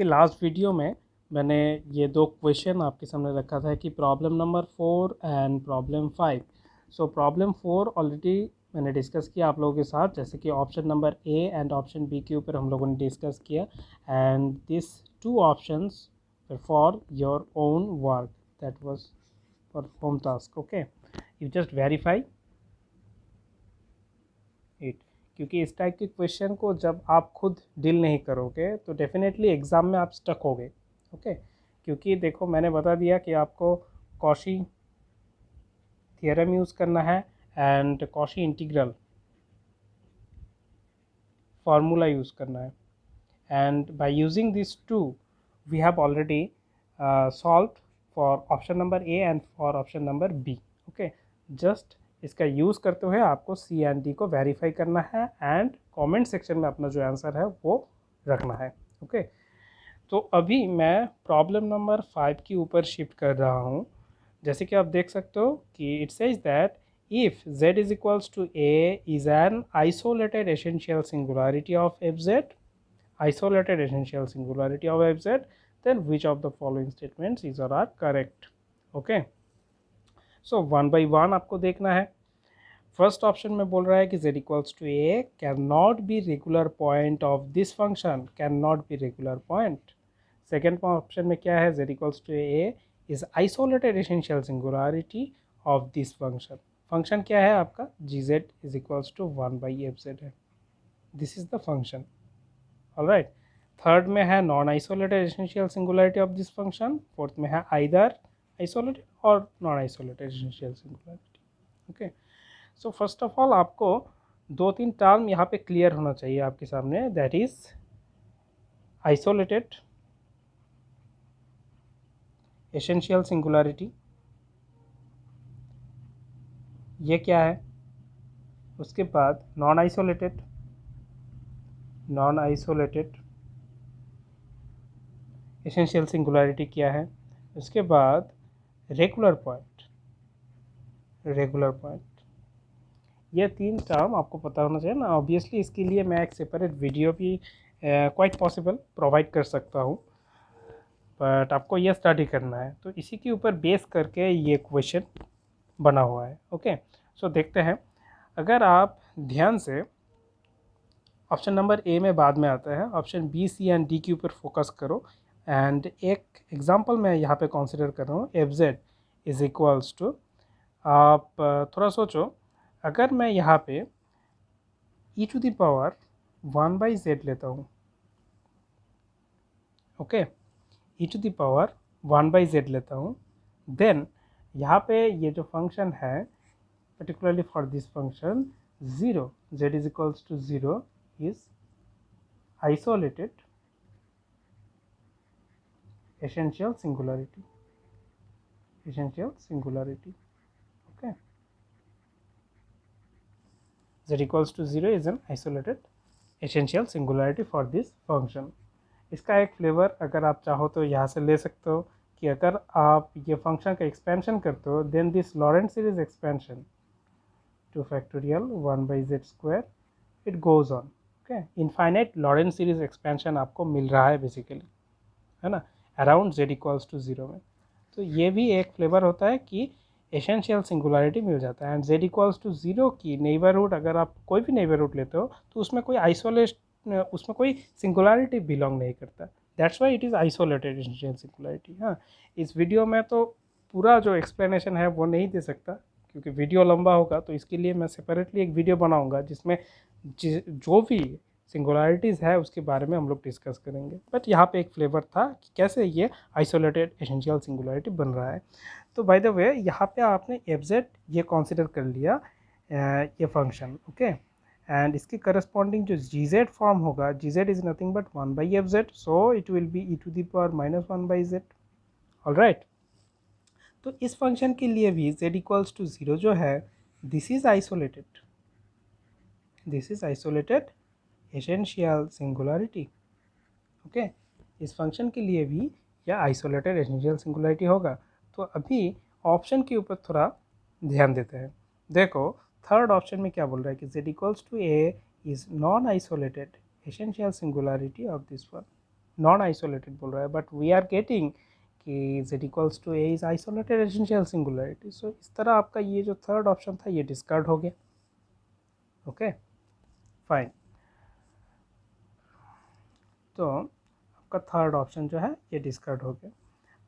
कि last video में मैंने ये दो क्वेश्चन आपके सामने रखा था कि problem number 4 and problem 5। So problem 4 already मैंने डिस्कस किया आप लोगों के साथ, जैसे कि option number A and option B के ऊपर हम लोगों ने डिस्कस किया। And this two options for your own work, that was for home task. Okay, you just verify it, क्योंकि इस टाइप के क्वेश्चन को जब आप खुद डील नहीं करोगे तो डेफिनेटली एग्ज़ाम में आप स्टक होगे। ओके, क्योंकि देखो मैंने बता दिया कि आपको कॉशी थियरम यूज़ करना है and Cauchy integral formula use करना है। And by using this two we have already solved for option number A and for option number B. Okay, just इसका यूज़ करते हुए आपको सी एंड डी को verify करना है एंड कमेंट सेक्शन में अपना जो आंसर है वो रखना है। ओके, तो अभी मैं प्रॉब्लम नंबर 5 के ऊपर शिफ्ट कर रहा हूँ। जैसे कि आप देख सकते हो कि it says that if z is equals to a is an isolated essential singularity of fz, isolated essential singularity of fz, then which of the following statements is or are correct? Okay, so one by one आपको देखना है। First option में बोल रहा है कि z equals to a can not be regular point of this function, can not be regular point. Second option में क्या है, z equals to a is isolated essential singularity of this function. Function क्या है आपका, gz is equals to 1/fz है, this is the function. Alright, third में है non isolated essential singularity of this function. Fourth में है either isolated or non isolated essential singularity. Okay, so first of all आपको दो तीन term यहाँ पे क्लियर होना चाहिए आपके सामने, that is isolated essential singularity, ये क्या है। उसके बाद नॉन आइसोलेटेड एसेंशियल सिंगुलरिटी क्या है। उसके बाद रेगुलर पॉइंट, ये तीन टर्म आपको पता होना चाहिए ना। ऑब्वियसली इसके लिए मैं एक सेपरेट वीडियो भी क्वाइट पॉसिबल प्रोवाइड कर सकता हूँ, बट आपको ये स्टडी करना है, तो इसी के ऊपर बेस करके ये क्वेश्चन बना हुआ है। ओके, सो देखते हैं। अगर आप ध्यान से ऑप्शन नंबर ए में बाद में आता है, option B C and D के ऊपर फोकस करो। एंड एक एग्जांपल मैं यहाँ पे कंसीडर कर रहा हूँ, F Z is equals to, आप थोड़ा सोचो, अगर मैं यहाँ पे e to the power 1/z लेता हूँ, okay, e to the power 1/z लेता हूँ, देन यहाँ पे ये जो फंक्शन है particularly for this function 0, z is equals to 0 is isolated essential singularity, okay, z equals to 0 is an isolated essential singularity for this function। इसका एक flavour अगर आप चाहो तो यहाँ से ले सकते हो कि अगर आप ये फंक्शन का एक्सपेंशन करते हो, then this Laurent series expansion 2 factorial 1/z square it goes on, okay, infinite Laurent series expansion आपको मिल रहा है बेसिकली, है ना, अराउंड z इक्वल्स टू 0 में। तो ये भी एक फ्लेवर होता है कि एसेंशियल सिंगुलरिटी मिल जाता है। एंड z इक्वल्स टू 0 की नेबरहुड, अगर आप कोई भी नेबरहुड लेते हो तो उसमें कोई सिंगुलरिटी बिलोंग नहीं करता, that's why it is isolated essential singularity. हाँ, इस वीडियो में तो पूरा जो एक्सप्लेनेशन है वो नहीं दे सकता क्योंकि वीडियो लंबा होगा, तो इसके लिए मैं सेपरेटली एक वीडियो बनाऊंगा जिसमें जो भी सिंगुलरिटीज़ है उसके बारे में हम लोग डिस्कस करेंगे। बट यहाँ पे एक फ्लेवर था कि कैसे ये आइसोलेटेड एसेंशियल सिंगुलरिटी बन रहा है। तो बाय द वे यहाँ पे आपने एफ जेड ये कंसिडर कर लिया, ये फंक्शन, ओके, एंड इसके करस्पॉन्डिंग जो जी जेड फॉर्म होगा, g z is nothing but 1/fz, so it will be e to the power -1/z। All right, तो इस फंक्शन के लिए भी z इक्वल्स टू 0 जो है, this is isolated essential singularity. Okay, इस फंक्शन के लिए भी यह आइसोलेटेड एसेंशियल सिंगुलरिटी होगा। तो अभी ऑप्शन के ऊपर थोड़ा ध्यान देते हैं। देखो थर्ड ऑप्शन में क्या बोल रहा है कि z equals to a is non isolated essential singularity of this one. Non isolated बोल रहा है, बट वी आर गेटिंग कि z equals to a is isolated essential singularity. So इस तरह आपका ये जो थर्ड ऑप्शन था ये डिस्कार्ड हो गया। ओके फाइन, तो आपका थर्ड ऑप्शन जो है ये डिस्कार्ड हो गया।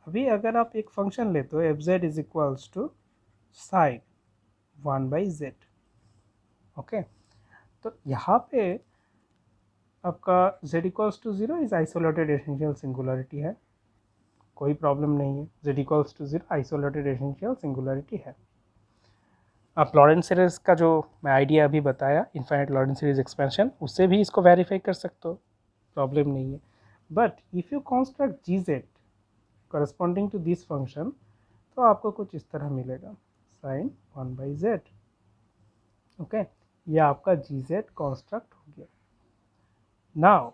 अभी अगर आप एक फंक्शन लेते हो F Z is equals to sine 1/z, okay, तो यहाँ पे आपका z equals to 0 is isolated essential singularity है, कोई प्रॉब्लम नहीं है। z equals to 0 isolated essential singularity है। आप लॉरेंट सीरीज का जो मैं आइडिया अभी बताया, इनफाइनाइट लॉरेंट सीरीज एक्सपेंशन, उससे भी इसको वेरीफाई कर सकते हो, प्रॉब्लम नहीं है। But if you construct G Z corresponding to this function, तो आपको कुछ इस तरह मिलेगा, साइन 1/z। ओके, ये आपका जी जेड कॉन्स्ट्रक्ट हो गया। Now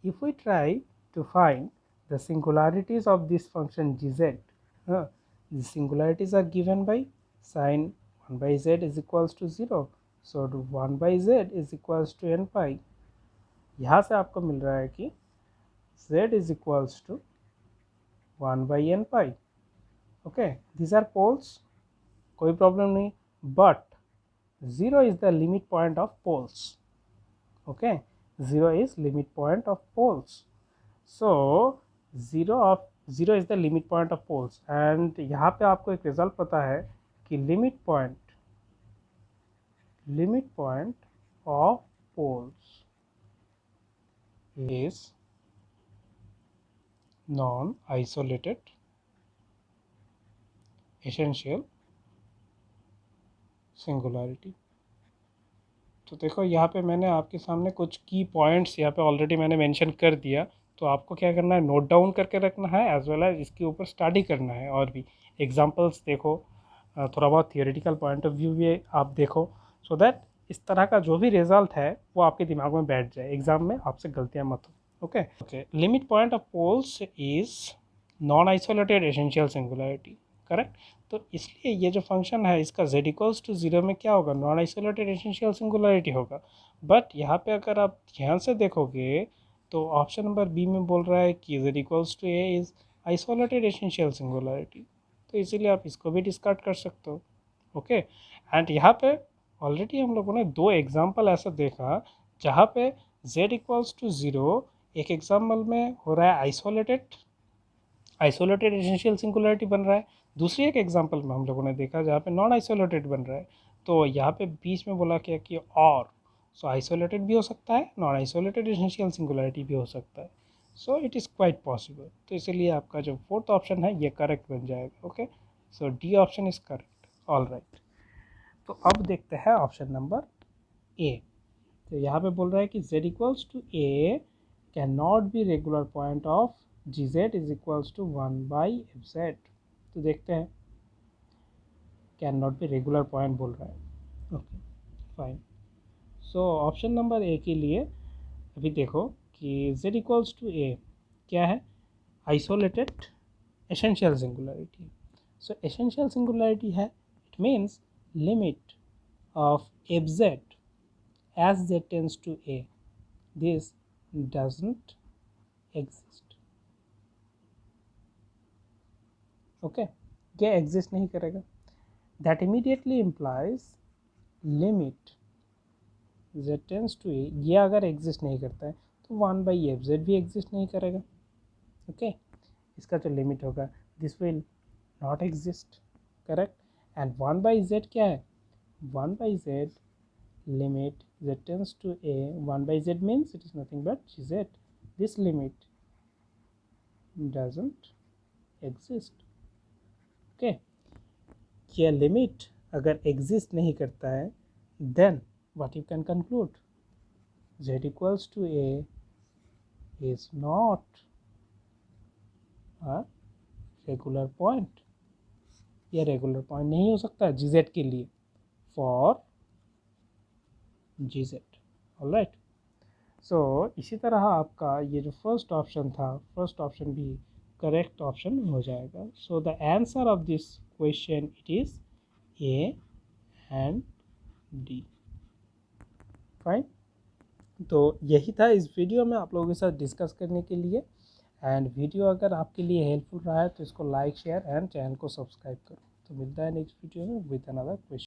if we try to find the singularities of this function gz, the singularities are given by sin 1/z is equals to 0, so 1/z is equals to n pi। यहाँ से आपको मिल रहा है कि z is equals to 1/n pi। Okay, these are poles, कोई problem नहीं, but 0 is the limit point of poles। Okay, 0 is limit point of poles, so 0 is the limit point of poles, and यहाँ पे आपको एक result पता है कि limit point of poles is non isolated essential singularity। तो देखो यहाँ पे मैंने आपके सामने कुछ की पॉइंट्स यहाँ पे ऑलरेडी मैंने मेंशन कर दिया, तो आपको क्या करना है, नोट डाउन करके रखना है, एज वेल एज इसके ऊपर स्टडी करना है, और भी एग्जांपल्स देखो, थोड़ा बहुत थियोरेटिकल पॉइंट ऑफ व्यू भी आप देखो, सो दैट इस तरह का जो भी रिजल्ट है वो आपके दिमाग में बैठ जाए, एग्जाम में आपसे गलतियाँ मत हो। Okay, limit point of poles is non isolated essential singularity, correct. तो इसलिए ये जो फंक्शन है इसका z इक्वल्स टू 0 में क्या होगा, नॉन आइसोलेटेड एसेंशियल सिंगुलरिटी होगा। बट यहाँ पे अगर आप ध्यान से देखोगे तो ऑप्शन नंबर बी में बोल रहा है कि z equals to a is isolated essential singularity, तो इसीलिए आप इसको भी डिस्कार्ड कर सकते हो। ओके, एंड यहाँ पे ऑलरेडी हम लोगों ने दो एग्जाम्पल ऐसा देखा जहाँ पे z इक्वल्स टू 0 एक एग्जाम्पल में हो रहा है आइसोलेटेड एसेंशियल सिंगुलरिटी बन रहा है, दूसरी एक एग्जांपल में हम लोगों ने देखा जहाँ पे नॉन आइसोलेटेड बन रहा है। तो यहाँ पे बीच में बोला क्या कि और, सो आइसोलेटेड भी हो सकता है, नॉन आइसोलेटेड एसेंशियल सिंगुलरिटी भी हो सकता है, so it is quite possible. तो इसीलिए आपका जो फोर्थ ऑप्शन है ये करेक्ट बन जाएगा। Okay, so D option is correct. All right, तो अब देखते हैं ऑप्शन नंबर ए। तो यहाँ पे बोल रहा है कि z equals to a can not be regular point of gz is equals to 1/fz। तो देखते हैं, can not be regular point बोल रहा है। Okay fine, so option number A के लिए अभी देखो कि z इक्वल्स टू a क्या है, isolated essential singularity. So essential singularity है, it means limit of fz as z tends to a, this doesn't exist। okay, ये exist नहीं करेगा, that immediately implies limit z tends to a, ये अगर exist नहीं करता है तो 1/fz भी exist नहीं करेगा। okay, इसका जो लिमिट होगा this will not exist, correct, and 1/z क्या है, 1/z limit z tends to a, 1/z means it is nothing but gz, this limit doesn't exist। okay, ये लिमिट अगर एग्जिस्ट नहीं करता है then what you can conclude, z equals to a is not a regular point, ये regular point नहीं हो सकता gz के लिए, फॉर gz। ऑलराइट, सो इसी तरह आपका ये जो फर्स्ट ऑप्शन था, फर्स्ट ऑप्शन भी करेक्ट ऑप्शन हो जाएगा। So the answer of this question it is A and D. Fine, तो यही था इस वीडियो में आप लोगों के साथ डिस्कस करने के लिए। एंड वीडियो अगर आपके लिए हेल्पफुल रहा है तो इसको लाइक शेयर एंड चैनल को सब्सक्राइब करो। तो मिलता है नेक्स्ट वीडियो में विद अनदर क्वेश्चन।